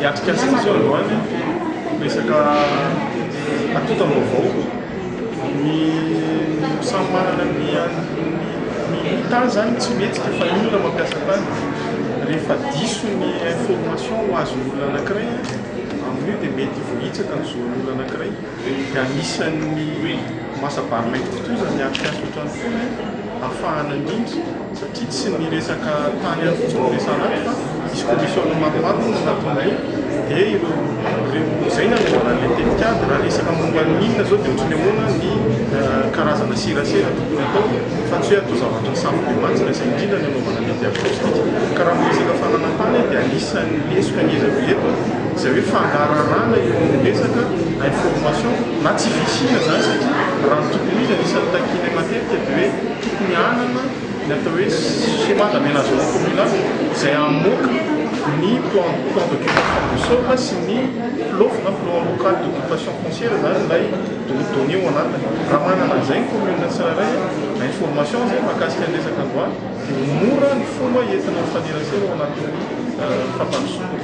hiatrikasa izy eo aloany resaka atotam-baovao ny samy manana ny tany zany tsy metsika fa ny olona mampiasa tany rehefa diso ny information ho azon'olona anankiray amin'io dia mety vohitsaka ny zon'olona anankiray dia anisan'ny masabarinaky kitoza ny atrikasa ohatrany foana ahafahana indrindra satria tsy ny resaka tany any fotsiny resana fa misy commission maromaro no anatin'io dia ireo zay nanovana le tetikady raha resaka momba n'inona zao dia ohatrany ahoana ny karazana serasera tokony atao fa tsy hoe atao zavatra samy be mantsy lasa indrindra ny anaovana le diagnostika ka raha miresaka fananantany dia anisan'ny lesoka ny ezabe eto izay hoe fangararana eo amin'ny resaka information na tsy visina zany satria raha ny tokony izy anisan'ny takiny matetika dia hoe tokony anana ny atao hoe schéma d'aménagement communal izay amoaka ny plan d'occupation du sol sy ny PLOF na plan local d'occupation foncière zany ilay donné ao anatiny raha manana an'izay ny commune tsirairay information zay mahakasika ny resaka androany dia mora ny fomba entina mifanerasera ao anatin'ny fampandrosoana